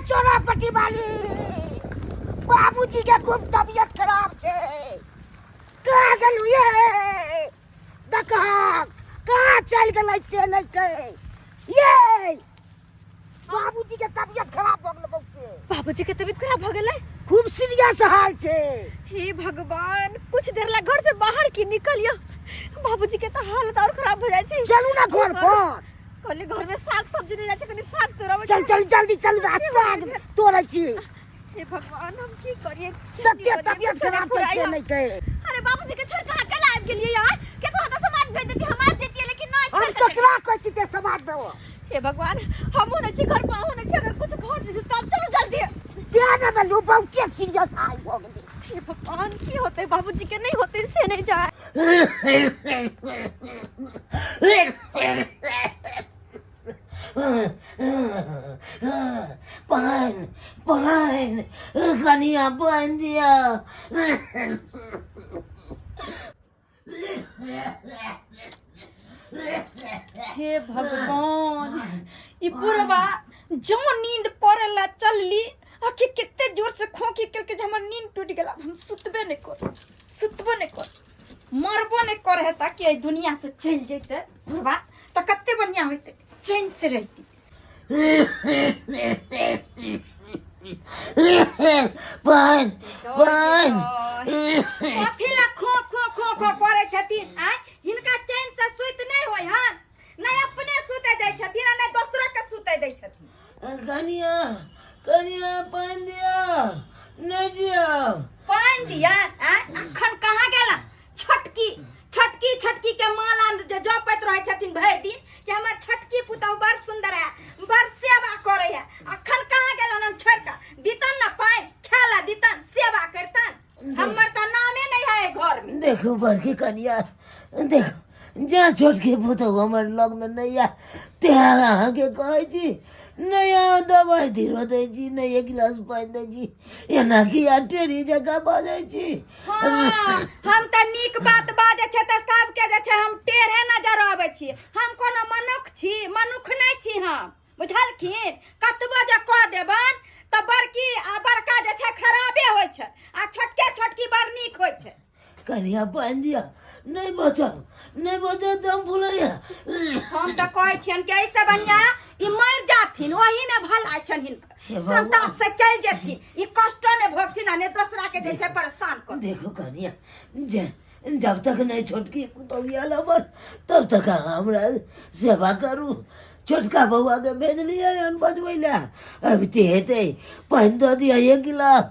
चोरापट्टी वाली बाबूजी के खूब तबीयत खराब छे कहाँ गेलू ये देखा कहाँ चल गए से नहीं कहे ये बाबूजी के तबीयत खराब हो गए बहुते बाबूजी के तबीयत खराब हो गए खूब सीरियस हाल छे हे भगवान कुछ देर ला घर से बाहर की निकलियो बाबूजी के तो हालत और खराब हो जाय छै चलू ना घर पर कल घर में साग सब्जी नहीं जाय छै कनी साग तोड़ा चल चल जल्दी चल साग तोड़ै छी हे भगवान हम की करिए तबीयत खराब छै नहीं कहे अरे बाबूजी के छोड़ कहां चला आब गेलिए यार केकरो तो समाज भेज देती हम आ जेतिए लेकिन नहीं हम ककरा कहती ते समाज दो हे भगवान हम होने छी घर पर होने छी अगर कुछ भो जेते तब चलो जल्दी ध्यान में लो बहुत सीरियस हाल हो गई हे भगवान की होते बाबूजी के नहीं होते से नहीं जाए पान पान कनिया पान दिया हे भगवान ई बुढ़वा जो नींद पड़ेला चलली आखि कितने जोर से खोखी करके जे हमर नींद टूट गेला हम सुतबे नहीं कर मरबो नहीं कर है ताकि ए दुनिया से चल जैते बुढ़वा तो कत्ते बढ़िया होते चैन से रहती पान पान कथिला खो खो खो खो करे छथिन आ हिनका चैन से सुत नहीं होय हन नहीं अपने सुते दै छथिन नहीं दोसरा के सुते दै छथिन कनिया कनिया पान दिया नहीं दिया पान दिया अखन कहाँ गेला छटकी के माला जपैत रहे छथिन भरि दिन कि हमर छटकी पुतहु बड़ सुंदर है बड़ सेवा करे है अखन कहाँ गेलन हम छोड़ का दितन ना पान खेला दितन सेवा करतन हमर त नामे नहीं है घर में देखो बड़की कनिया देखो जा छोटकी पुतहु हमर लग में नहीं आ त्यार अहाँ के कहै छी नया दवाई धीरो दै छी नहीं एक गिलास पानी दै छी एना की टेरी जगह बाजै छी हम त नीक बात बाजे छै त सब के जे छै हम टेढ़े नजर आबै छी हम कोनो मनुख नहीं छी हम बुझलखिन कतबो जे क देबन त बड़की आ बड़का जे छै खराबे होय छै आ छोटकी बड़ नीक होय छै कनिया पानी दिया नहीं बचा दम फुलैया हम त कहै छियन कि ऐसे बढ़िया ई मर जाथिन वही में भला छन हिनकर संताप से चल जेथिन ई कष्ट ने भोगथिन ने दूसरा के दे छै परेशान कर देखो कनिया जब तक नहीं छोटकी पुतौया लबर तब तक हमरा सेवा करू छोटका बउआ के भेज लिया बजबै ला अब ते हेते पानी दो दिया एक गिलास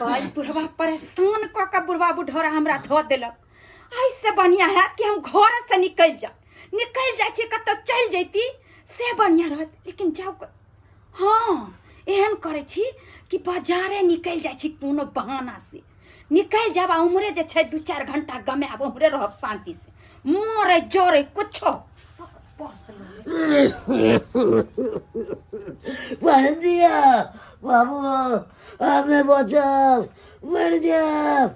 भाई बुढ़वा परेशान क के बुढ़वा बुढ़ौरा हमरा धो देलक ऐसे बढ़िया है कि हम घर से निकल जाय छी कत चल जैती से बढ़िया रहत लेकिन जाओ हाँ एहन करे छी कि बाजारे निकल जाय छी कोनो बहाना से निकल जाब उमरे जे छै 2-4 घंटा गमाब उमरे रहब शांति से मोरे जोरे कुछो पानी दिया बाबू आपने बचाओ मर जाओ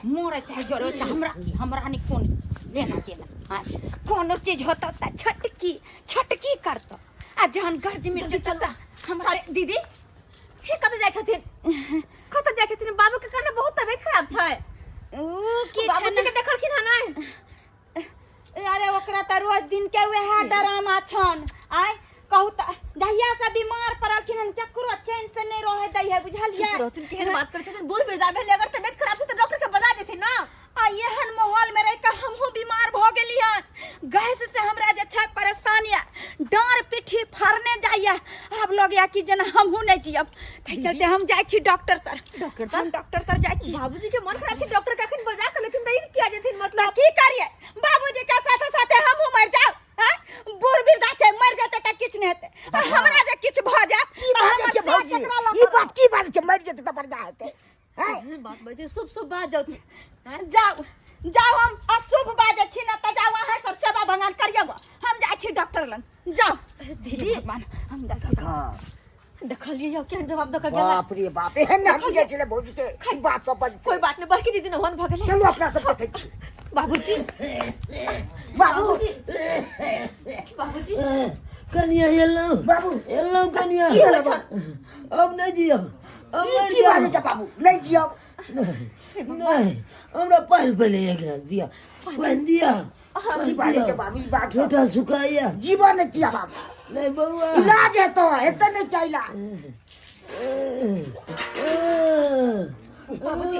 मोरे चाहे जोरे से हमरा नहीं कोन लेना देना हां कोनो चीज होता त छटकी करत आ जहन गर्ज में चलता हमरा अरे दीदी हे कत जाय छथिन बाबू के कने बहुत तबीयत खराब छै की बाबूजी के देखलखिन हन नहीं अरे ओकरा त रोज दिन के वह ड्रामा छन आय कहू त दहिया से बीमार पड़लखिन हन केकरो चैन से नहीं रहे दै है बुझलियै रहथिन केहन बात करे छथिन बूढ़ बिरदा भेल अगर तबियत खराब छै त डॉक्टर के बता देथिन ना आ एहन माहौल में रह के हमहु बीमार भ गेली हन गैस से हमरा जे छै परेशानी डांर पिठी फरने जाइया अब लगया कि जना हमहु नहीं जियब तै चलते हम जाय छी डॉक्टर तर जाय छी बाबूजी के मन खराब छै डॉक्टर कखन बजा के लेथिन त ई किया जेथिन मतलब की करिए बाबूजी के साथे साथे हमहु मर जाब बूढ़ बिरदा छै मर जेते त किछ नहीं हेते हमरा जे किछ भ जात ई बात की बात छै मर जेते त पर जा हेते हैं बात बजे सब बात जाओ हम अशुभ बाजे छी न त जाओ अहाँ सब सेवा भंगान करियो हम जाय छी डॉक्टर लग जाओ दीदी हम देखलिए केहन जवाब द के गेला बाप रे बाप एहन ना बुझे छले भौजी के बात सब कोई बात नहीं बड़की दीदी न होन भ गेलै चलो अपना सब देखै छी बाबूजी बाबू कनिया हेलो बाबू हेलो कनिया की होला बा? अब नहीं जियो अब ई मर की बाजे जाओ छ बाबू नहीं जियो नहीं हमरा पानी पहले एक गिलास दिया पानी दिया की बाजे छ बाबू ई बात छ। छोटा सुखाया जीवन ने किया बाबू नहीं बउआ इलाज है तो इतना नहीं चाहिए बाबूजी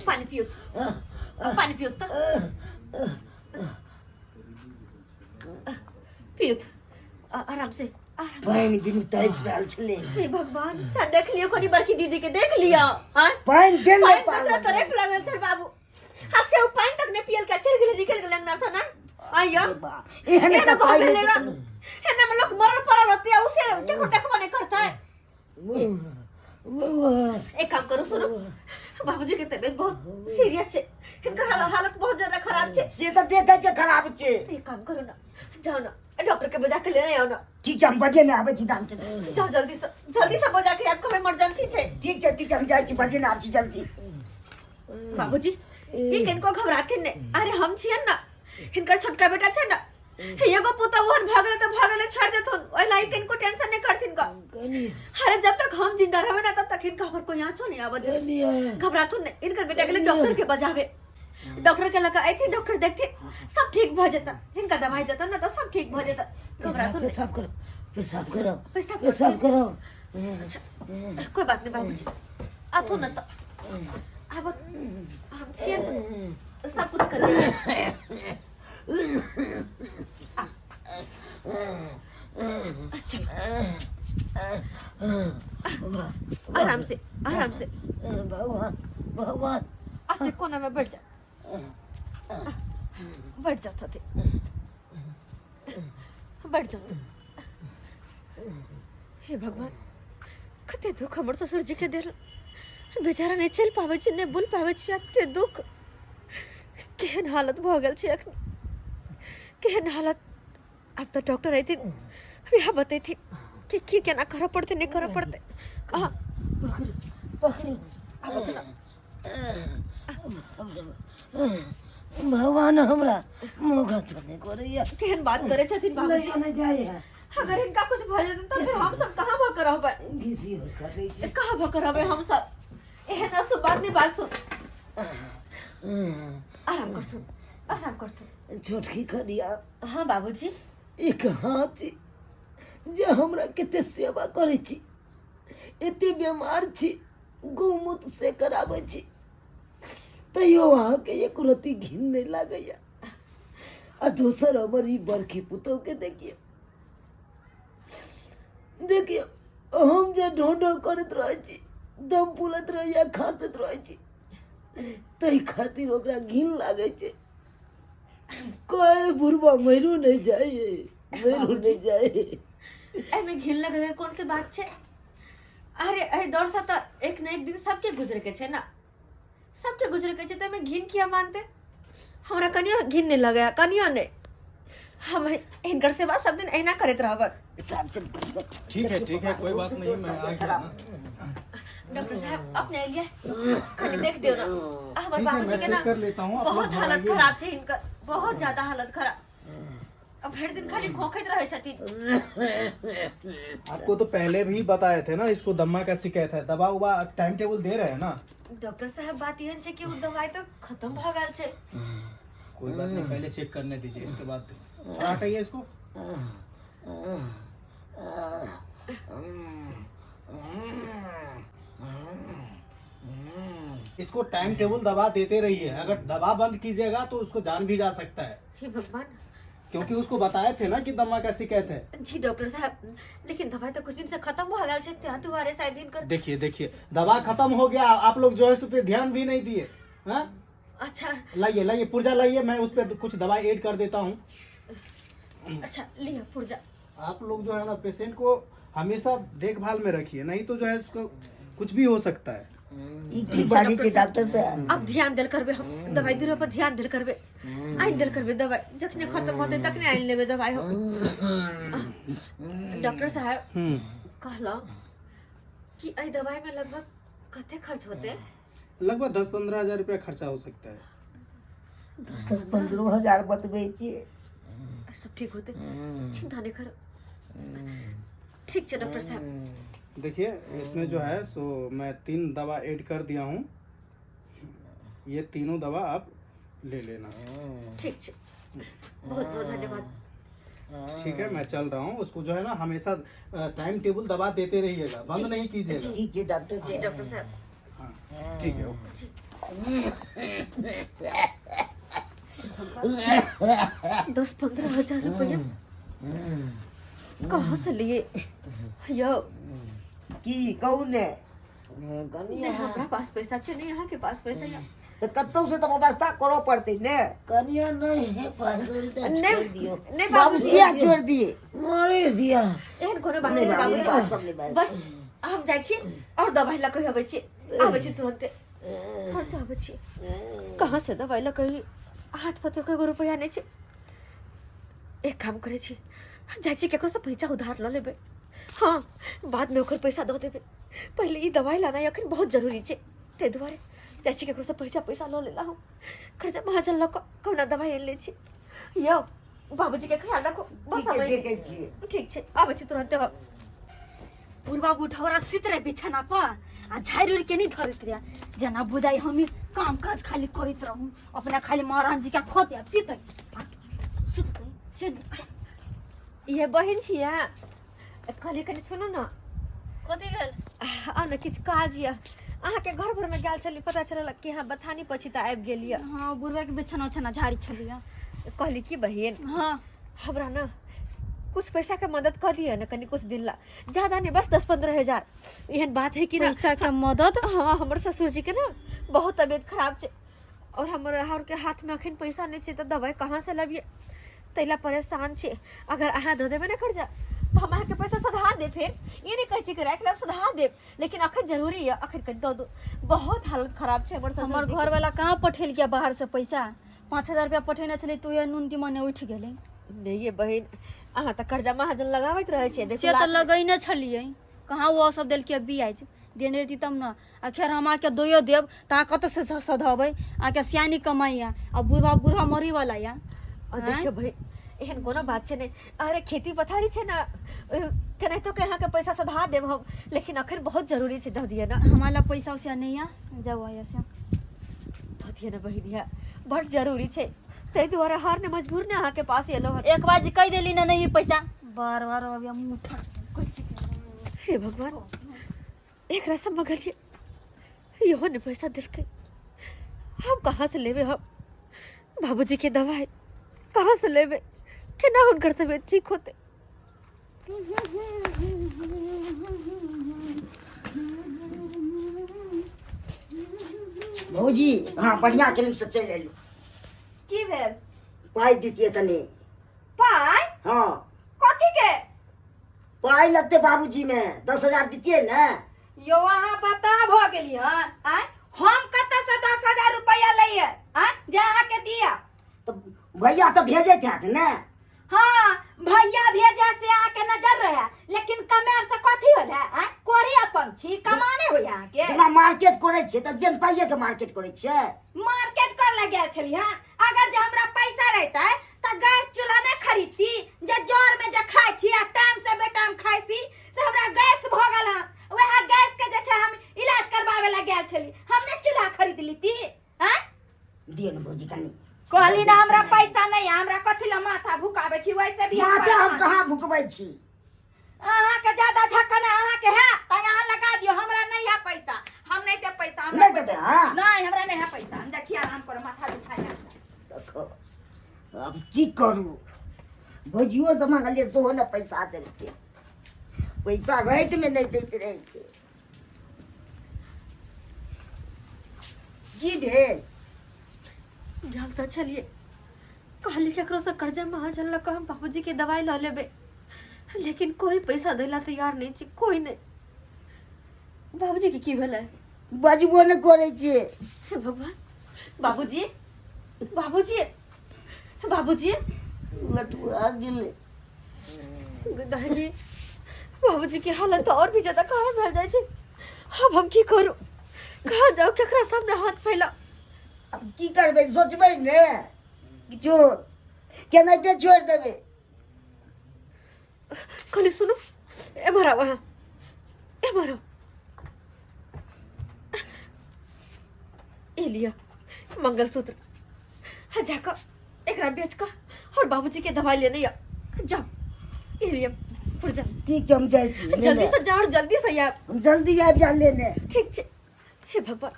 पानी पियो पानी पियो तो पियो आराम से आराम पानी बिनु तरस रहल छले हे भगवान सा देख लियो कोनी बड़की दीदी के देख लिया हां पानी देल पानी पाल पकड़ा तरफ लागल छल बाबू हसे उ पानी तक ने पियल का चल गेले निकल गेले अंगना से ना आइयो एहने एना तो को खाई लेगा नहीं एना में लोग मरल पड़ल होते उसे देखो देखो नहीं करता है बउआ एक काम करो सुनो बाबूजी की तबीयत बहुत सीरियस है इनका हालत बहुत ज्यादा खराब है से तो देखे छ खराब छे एक काम करो ना जाओ ना डॉक्टर के बजा के लेने आओ ना ठीक छ हम बजे ने आबे छी डॉक्टर जाओ जल्दी से बजा के आपको इमरजेंसी है ठीक छ हम जाय छी बजे ने आब छी जल्दी बाबूजी ये किनको घबराते ने अरे हम छियन ना इनकर छोटका बेटा छै ना एगो पुता ओहन भागले तो भागले छोड़ देथुन ओइ लाई किनको टेंशन नहीं करथिन का कनिया अरे जब तक हम जिंदा रहबे ना तब तक इनका हमर कोई आंचो नहीं आवे दे कनिया घबराथुन ने इनकर बेटा के लिए डॉक्टर के बजावे डॉक्टर के लगा आई थी डॉक्टर देखते सब ठीक भ जाता इनका दवाई देता ना तो सब ठीक भ जाता घबराथुन ने पेशाब करो पेशाब करो पेशाब पेशाब करो अच्छा कोई बात नहीं बाबूजी आथो ना तो अब हम छियन सब कुछ कर देंगे चलो आराम से भगवान भगवान आते कोना में बैठ जा बैठ जाता थे बैठ जाता हे भगवान कते दुख हमर ससुर जी के दिल बेचारा नहीं चल पावे छी नहीं बोल पावे छी अते दुख केहन हालत भ गेल छै अखन केहन हालत अब तो डॉक्टर आई थी यहाँ बताई थी कि केना करऽ पड़ते नहीं करऽ पड़ते कहाँ पकड़ भगवान हमरा मौका तो नहीं करैया केहन बात करे छथिन बाबूजी नहीं जाए अगर इनका कुछ भ जेतै त फिर हम सब कहाँ भकर रहबै घिसी और कर रही थी कहाँ भकर रहबै हम सब एहन असु बात नहीं बात सुन आराम कर सुन छोटकी कनिया हाँ बाबूजी एक हाथ छी जे हमरा कते सेवा करे छी एते बीमार छी गौमूत्र से कराबै छी तैयो अहाँके एक रत्ती घिन नहीं लागैया आ दोसर हमर ई बड़की पुतोह के देखियो हम जे ढोंढो करैत रहै छी दम फूलत रहैया खांसैत रहै छी तै खातिर ओकरा घिन लागै छै कोई बुढ़बा मरू नहीं जाए मरू नहीं जाए एमे घिन लगे कौन सी बात छे अरे ए दौर से तो एक न एक दिन सबके गुजरे के छे ना सबके गुजरे के छे तो मैं घिन किया मानते हमरा कनिया घिन नहीं लगे कनिया ने हम इनकर सेवा सब दिन ऐना करत रहब ठीक है कोई बात नहीं मैं आ गया ना डॉक्टर साहब अपने लिए खाली देख दियो ना हमर ठीक है, बाबूजी मैं के चेक ना कर लेता हूँ, आप लोग बहुत हालत घबराइए खराब छे इनकर बहुत ज्यादा हालत खराब अब हर दिन खाली खोखैत रहे छथिन आपको तो पहले भी बताए थे ना इसको दम्मा का शिकायत है दवा उवा टाइम टेबल दे रहे हैं ना डॉक्टर साहब बात यहन छे कि उ दवाई तो खत्म भ गेल छे कोई बात नहीं पहले चेक करने दीजिए इसके बाद हटाइए इसको इसको टाइम टेबल दवा देते रहिए अगर दवा बंद कीजिएगा तो उसको जान भी जा सकता है हे भगवान क्योंकि उसको बताए थे ना कि दम्मा का शिकायत है जी डॉक्टर साहब लेकिन दवाई तो कुछ दिन से खत्म भ गेल छे त्या दुआरे शायद इनकर देखिए दवा खत्म हो गया आप लोग जो है उस पर ध्यान भी नहीं दिए हाँ अच्छा लाइए पुर्जा लाइए मैं उस पर कुछ दवाई ऐड कर देता हूँ अच्छा लिया पुर्जा आप लोग जो है ना पेशेंट को हमेशा देखभाल में रखिए नहीं तो जो है उसका कुछ भी हो सकता है ठीक बाजी के डॉक्टर से अब ध्यान दिल करबे हम दवाई दिलो पर ध्यान दिल करबे आइन दिल करबे दवाई जखने खत्म होते तखने आइन लेबे दवाई हो डॉक्टर साहब कहला कि आई दवाई में लगभग कते खर्च होते लगभग 10-15 हजार रुपया खर्चा हो सकता है 10-15 हजार बतबै छी सब ठीक होते, चिंता नहीं करो। ठीक है डॉक्टर साहब। देखिए इसमें जो है सो मैं 3 दवा ऐड कर दिया हूँ, ये तीनों दवा आप ले लेना। ठीक है, बहुत बहुत धन्यवाद। ठीक है, मैं चल रहा हूँ। उसको जो है ना हमेशा टाइम टेबल दवा देते रहिएगा, बंद नहीं कीजिएगा। ठीक है डॉक्टर जी साहब। डॉक्टर साहब। हाँ ठीक है, ओके। 10-15 हजार रुपया कहाँ से लिए? यो की कौन है नहीं, कनिया? हमारा पास पैसा छे नहीं, यहाँ के पास पैसा है। तो कत्तों से तो व्यवस्था करो पड़ती ने। कनिया नहीं है पागल, तो छोड़ दियो। नहीं बाबूजी बाबूजी, या छोड़ दिए, मारे दिया। एहन कोनो बात नहीं नहीं बाबूजी, बात सब बाबूजी। नहीं बात। बस हम जाइ छी और दवाई ला कहि आबै छी, आबै छी तुरंत आबै छी। कहाँ से दवाई ला कहि हाथ पते कगो रुपया नहीं छे। एक काम करे छी, जाइ छी केकरो से पैसा उधार ल लेबे, हाँ बाद में ओकर पैसा दो देबे। पहले ई दवाई लाना अखन बहुत जरूरी छे, ते दुआरे जाइ छी केकरो से पैसा ल लेला हम। खर्चा महाजन ल कौना दवाई आन ले छी। यो बाबूजी के ख्याल रखो, बस ठीक है, आबै देखे छिए। ठीक छे, आबै छी तुरंत। बुढ़वा बुढ़ौरा सुत रहे बिछाना पर आ झाड़ि उड़ के नहीं धरत रहे, जना बुझाई हमी काम काज खाली करत रहूं, अपना खाली महाराज जी के खोते पीते सुतते से ये बहन छिया, कहले कनी सुनो न, कथी भेल? आ न किछ काज या अहाँ के घर भर में गेल चली, पता चलल कि हाँ बथानी पछिता आबि गेलिए। हाँ बुढ़वा के बिछाना उछाना झाड़ी छलिए। कहली कि बहन हाँ हमरा ना कुछ पैसा के मदद कर दिए न, कनी कुछ दिन ला, ज्यादा नहीं, बस 10-15 हजार। एहन बात है कि ना पैसा के मदद? हाँ हमर ससुर जी के ना बहुत तबीयत खराब छे और हमर के हाथ में अखन पैसा नहीं छे, तो दवाई कहाँ से लबिए, तैला परेशान छे। अगर अहाँ दे देबे ना कर्जा तो हम अहाँ के पैसा सधा दे। फिर ये नहीं कहे छी कि राख लेब, सधा देब, लेकिन अखन जरूरी है, अखन कनी दो। बहुत हालत खराब छे हमर ससुर हमर जी घर वाला कहाँ पठेल के बाहर से पैसा? 5,000 रुपया पठेने छले तो ये नून तीमन उठ गेले। नहीं ये बहन, अहाँ तो कर्जा महाजन लगावत रहे छे, देखो से तो लगैने छलिए, कहाँ वो सब देल के बियाज देने रहती तब ना। आखिर हम आके दोयो देब ता कत से सधबै, आके सियानी कमाइया अब बुढ़वा मरी वाला या। और देखियो भाई एहन कोनो बात छे नहीं, अरे खेती पथारी छे ना, केना तो के यहाँ के पैसा सधा देब हम, लेकिन अखन बहुत जरूरी छे, दे दिए ना। हमारा पैसा उसे नहीं आ जाओ आया से दे दिए ना बहिनिया, बहुत जरूरी छे, तै दुआरे हार ने मजबूर ने अहाँ के पास एलो हन। एक बार कह देली ना नहीं पैसा, बार बार अब मुंह उठा। हे भगवान, एक रसम मगलिए इहो ने पैसा दिलके, हम कहाँ से लेबे? हम बाबूजी के दवाई कहाँ से लेबे? केना हुनकर तबियत ठीक होते? भौजी हाँ बढ़िया क्लिप से चल एलू। की भेल? पाई दीतिए तनी। पाई? हाँ कथी के? पाई लगते बाबूजी में 10,000 दीतिए ना। यो अहाँ पता भ गेली हन, आय हम कत से 10,000 रुपया लइए, आय जे अहाँ के दिया? तो भैया तो भेजे थे ना। हाँ भैया भेजा से अहाँ के नजर रहे, लेकिन कमाम से कथी होले? आय कोरिया पंछी कमाने हो यहाँ के? जेना मार्केट करे छे त बेन पाइए के मार्केट करे छे। मार्केट कर ले गेल छली हन। अगर जे हमरा पैसा रहता त गैस चूल्हा नहीं खरीदती, जे जोर में जे खाई छी आ टाइम से बेटाइम खाई छी, से हमरा गैस भ गेल हन। वह गैस के जे छे हम इलाज करबावे ला गेल छली, हम ने चूल्हा खरीद लीती। हैं दियो न भौजी कनी। कहली ना हमरा पैसा नहीं, हमरा कथी ला माथा भुकावे छी? वैसे भी माथा हम कहाँ भुकबै छी? अहाँ के ज्यादा झक्कन अहाँ के है त यहाँ लगा दियो, हमरा नहीं है पैसा, हम नहीं दे पैसा। हमरा नहीं देबे? हाँ नहीं हमरा नहीं है पैसा, हम देखिए आराम करो, माथा दुखाई है। देखो अब की करू, भौजियो से मांगलिए सोहो न पैसा देलके, पैसा रात में नहीं देते रहे छे। की भेल? गेल त चलिए, कहली केकरो से कर्जा महाजन ल हम बाबूजी के दवाई ल लेबे, लेकिन कोई पैसा देला तैयार नहीं छी, कोई नहीं। बाबूजी के की भेलै? बजबो न करे छे। हे भगवान, बाबूजी बाबूजी बाबूजी लटुआ गेले। दहली बाबूजी के हालत और भी ज्यादा खराब भेल जाय छे। अब हम की करू? कहाँ जाओ, केकरा सामने हाथ फैला? अब की करबे, सोचबै ने जो केनाहिते छोड़ देबे। कनी सुनो, एम्हर आवा, एम्हर आओ। ये लिया मंगलसूत्र, हाँ जाकर एकरा बेच कर और बाबूजी के दवाई लेने आ जाओ। ये लिया पुरजा, ठीक छै, हम जाइ छी। जल्दी से जाओ, जल्दी से यार, हम जल्दी आबि जा लेने। ठीक छै। हे भगवान,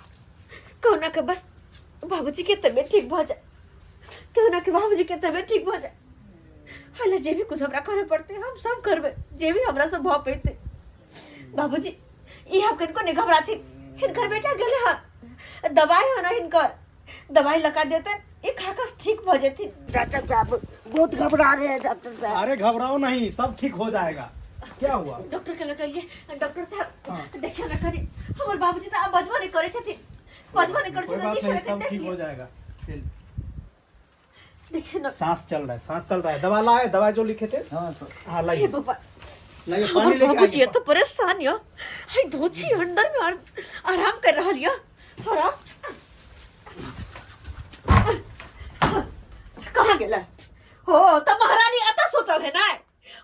कहना के बस बाबूजी के तबीयत ठीक भ जाए, कहना के बाबूजी के तबीयत ठीक भ जाए। हाले जे भी कुछ हमरा करे पड़ते हम सब करबे, जे भी हमरा से भ पेते। बाबूजी ई हम कनको ने घबराती, हिनकर बेटा गेले हा, दवाई हो ना हिनकर, दवाई लगा देते ये खाकर ठीक भ जेती। डॉक्टर साहब बहुत घबरा रहे हैं डॉक्टर साहब। अरे घबराओ नहीं, सब ठीक हो जाएगा। क्या हुआ? डॉक्टर के लगाइए, डॉक्टर साहब देखिए ना करी, हमर बाबूजी तो अब बजबो नहीं करे छथिन, बजबो नहीं करे कोई बात छथिन। नहीं, सब ठीक हो जाएगा। देखिए ना, सांस चल रहा है, सांस चल रहा है। दवा लाए, दवा जो लिखे थे। हाँ सर। हाँ हे लाइए, बाबा, लाइए हमर पानी लेके बाबूजी आइए। तो परेशान या, हाय दोची अंदर में आराम कर रहल या, आराम। कहाँ गेला? हो त महारानी अता सुतल है ना,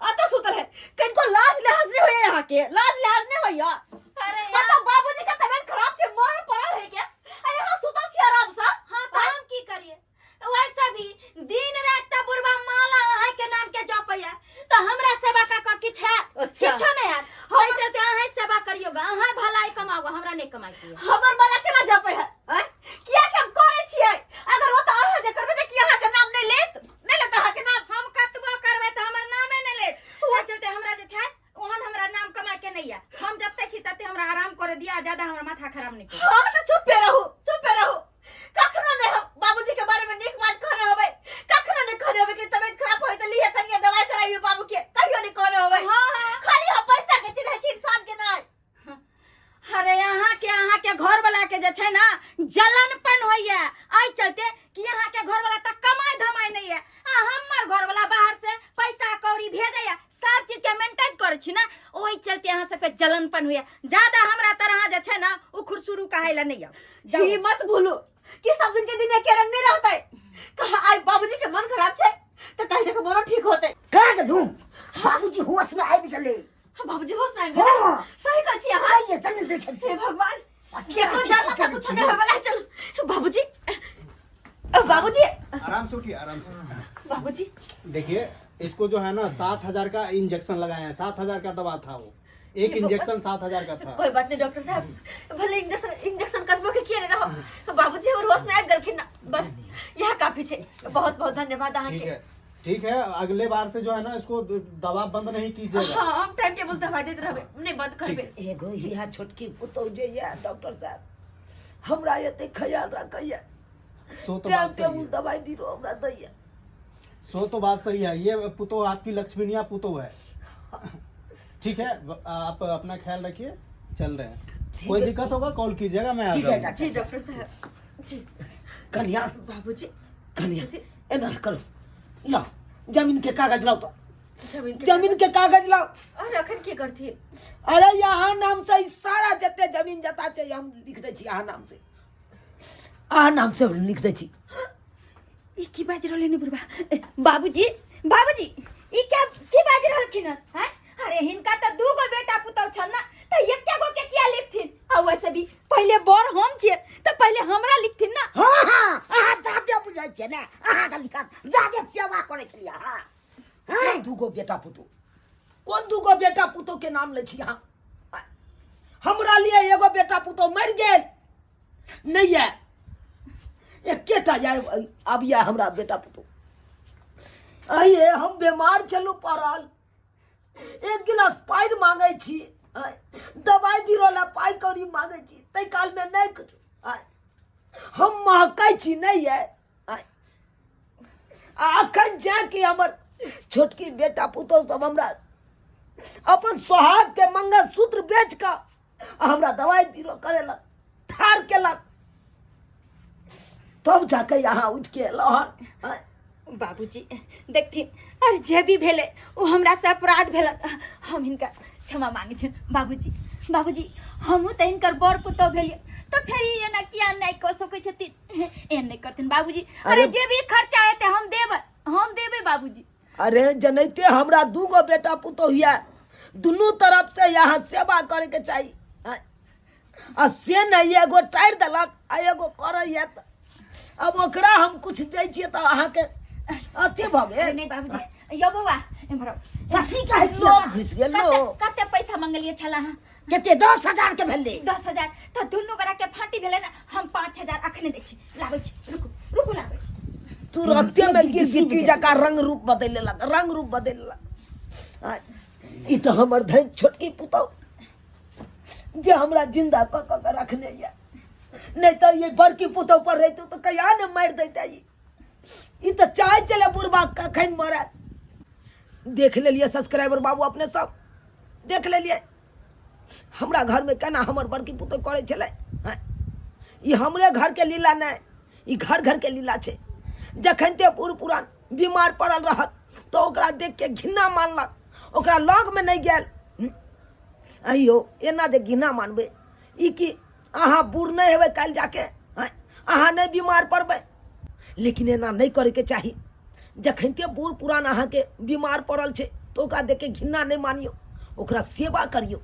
अता सुतल है। कनको लाज लिहाज नहीं होया यहाँ के, लाज लिहाज नहीं होया। अरे मतलब बाबूजी का तबीयत खराब छे, मरल पड़ल है क्या? अरे यहाँ सुतल छी आराम से। हाँ तो हम की करिए, वैसे भी दिन रात त बुढ़वा माला है के नाम के जपैया, तो हमरा सेवा का किछ है? अच्छा। किछो नहीं है। होय चलते अहाँ सेवा करियोगा, अहाँ भलाई कमाओगा, हमरा नहीं कमाई के। हमर माला केना जपै है? हैं? किया के हम करे छियै? अगर वो तो अहाँ जे करबे त कि अहाँ के नाम नहीं लेत, नहीं लेत अहाँ के नाम। हम कतबो करबै त हमर नामे नहीं ले। होय चलते हमरा जे छै ओहन हमरा नाम कमाई के नहीं है। हम जत्ते छी तत्ते हमरा आराम करे दिया, ज्यादा हमरा माथा खराब नहीं कर। हम तो चुपे रहू, चुपे रहू। कखनो नहीं हम बाबूजी के बारे में नीक बात कहने होबे, कखनो नहीं कहने होबे कि तबीयत खराब होई त लिए कनिया दवाई कराइयो बाबू के, कहियो नहीं कहने होबे। हाँ। खाली हम पैसा के चिन्ह छी, इंसान के नहीं। अरे यहाँ के घर वाला के जे छै ना जलनपन होइया, आई चलते कि यहाँ के घर वाला तक कमाई धमाई नहीं है। हमर घर वाला बाहर से पैसा कौड़ी भेजैया, सब चीज के मेंटेन करे छी ना, ओही चलते यहाँ सबके जलनपन होइया। ज्यादा हमरा तरह जे छै ना उ खुरसुरु कहाइला नहीं है। जी मत भूलो कि सब दिन के दिन एके रंग नहीं रहते। कहा आई बाबूजी के मन खराब छे त कहीं जगह मनो ठीक होते। कहाँ गेलू? बाबूजी होश में आबि गेलै। बाबूजी होश में हाँ। सही कर छी अहाँ। सही है, चल देखे हे भगवान, क्या केकरो ठीक जान करै कुछ छी? नहीं होबला। चल बाबूजी, बाबूजी, आराम से उठिए, आराम से। बाबूजी। देखिए इसको जो है ना 7,000 का इंजेक्शन लगाए हैं, 7,000 का दवा था वो, एक इंजेक्शन 7,000 का था। कोई बात नहीं डॉक्टर साहब, भले इंजेक्शन करबो के किए रहो, बाबूजी हमर होश में आबि गेलखिन ना, बस यह काफी छे। बहुत बहुत धन्यवाद अहाँ ठीक के। है, ठीक है। अगले बार से जो है ना इसको दवा बंद नहीं कीजिएगा। हाँ, हम टाइम टेबल दवा देते रहबे, नहीं बंद करबे। एगो यहाँ छोटकी पुतौ जे ये डॉक्टर साहब हमरा एते ख्याल रखैया, सो तो टाइम बात सही टेबल है, दवाई दिरो हमरा दैया। सो तो बात सही है। ये पुतो आपकी लक्ष्मीनिया पुतो है। ठीक है, आप अपना ख्याल रखिए, चल रहे हैं। कोई दिक्कत होगा कॉल कीजिएगा, मैं आ ठीक है जाऊंगा। जी डॉक्टर साहब जी। कन्या बाबूजी, कन्या एना करो, लाओ जमीन के कागज लाओ, तो जमीन जमीन के कागज लाओ। अरे अखन की करथी? अरे यहाँ नाम से ही सारा जते जमीन जता चाहिए हम लिख दे छी, यहाँ नाम से, यहाँ नाम से लिख दे छी। ई की बाज रहले नि बुढ़वा? बाबूजी, बाबूजी ई क्या की बाज रहलखिन हैं? अरे हिनका त दूगो बेटा पुतौ छन ना, त एके गो के किया लिखथिन? आ वैसे भी पहले बर हम छियै त पहले हमरा लिखथिन ना। हाँ हाँ, अहाँ जादे बुझाइ छियै ने, अहाँके लिखत जादे सेवा करै छलियै अहाँ। कौन दूगो बेटा पुतो, कौन दूगो बेटा पुतो के नाम ले छी यहाँ? हमरा लिए एगो बेटा पुतो मर गेल नहीं है, एकेटा अब ये हमरा बेटा पुतो। आइए हम बीमार चलू पड़ल, एक गिलास पानि मांगे छी, दवाई दिरोला पाई कौड़ी मांगे छी, तै काल में नहीं कुछ हम महकै छी नहीं है। अखन जाके हमर छोटकी बेटा पुतौ सब हमरा अपन सोहाग के मंगल सूत्र बेच का हमरा दवाई दिरो करेलक, ठार केलक, तब जाके यहाँ उठ के लहर। बाबूजी देखथिन, अरे जे भी भेले वो हमरा से अपराध भेलन, हम हिनका क्षमा मांगे छी। बाबूजी, बाबूजी हमहू त हिनकर बर पुतौ भेलिए, तो फिर ये ना किया नहीं कह सकै छथिन, एहन नहीं करथिन बाबूजी। अरे जे भी खर्चा हेते हम देब, हम देबे बाबूजी। अरे जनैते हमरा 2 गो बेटा पुतोह हिया, दुनू तरफ से यहाँ सेवा करे के चाहिए। आ से नहीं एगो टाइर देलक आ एगो करैया, अब ओकरा हम कुछ दै छियै तऽ अहाँके अथी भऽ अरे गेल। नहीं बाबूजी, यो बौआ एम्हर कथी कहै छी लोक घुसि गेल लो। कते पैसा मंगलिए छला हां? कते 10,000 के भेलै। 10,000 तो दुनू गोरा के फाटी भेले ना, हम 5,000 अखने दै छी। लाबै छी, रुकू रुकू, लाबै छी। तुरंते में गिरगिटी जका रंग रूप बदल लेलक, रंग रूप बदल लेलक। ई तो हमर धन छोटकी पुतौह जे हमरा जिंदा क के रखने ये, नहीं तो ये बड़की पुतौह पर रहते तो कहिया ने मार देता। ई तो चाहे चले बुढ़बा कखन मरे। देख लेलिए सब्सक्राइबर बाबू, अपने सब देख लेलिए हमरा घर में केना हमर बड़की पुतौह करे छले। ई हमरे घर के लीला नहीं, ई घर घर के लीला छे। जखन ते बूढ़ पुरान बीमार पड़ल रहत तो ओकरा देख के घिन्ना मानलक, ओकरा लग में नहीं गेल। अयो एना जे घिन्ना मानबे, ई कि अहाँ बूढ़ नहीं हेबै काल्हि जाके, अहाँ नहीं बीमार पड़बै। लेकिन एना नहीं करे के चाही। जखन ते बूढ़ पुरान अहाँ के बीमार पड़ल छे तो ओकरा देख के घिन्ना नहीं मानियो, ओकरा सेवा करियो।